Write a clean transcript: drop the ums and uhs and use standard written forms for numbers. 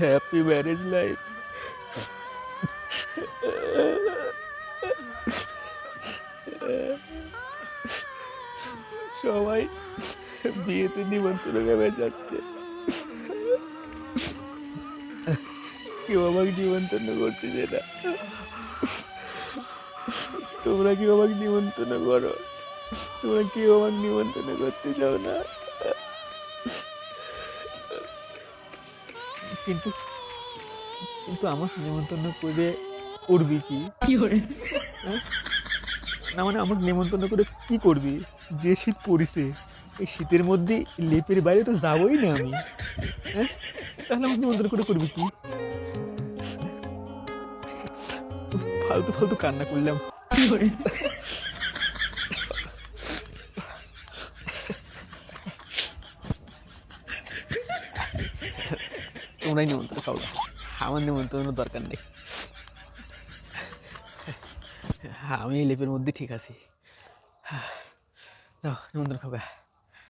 Happy marriage life. সবাই বিয়েতে নিমন্ত্রণ খাবে যাচ্ছে, কেউ আমাকে নিমন্ত্রণ করতেছে না। তোমরা কেউ আমাকে নিমন্ত্রণ করো, তোমরা কেউ আমাকে নিমন্ত্রণ করতে চাও না। কিন্তু কিন্তু আমাকে নিমন্ত্রণ করে করবি কি? হ্যাঁ? না মানে আমাকে নিমন্ত্রণ করে কি করবি? যে শীত পড়েছে, এই শীতের মধ্যে লেপের বাইরে তো যাবোই না আমি। হ্যাঁ, তাহলে আমাকে নিমন্ত্রণ করে করবি কি? ফালতু ফালতু কান্না করলাম। তোমরাই নিমন্ত্রণ খাও, আমার নিমন্ত্রণের দরকার নেই। আমি এই লেপের মধ্যে ঠিক আছি। যাও নিমন্ত্রণ খাবে।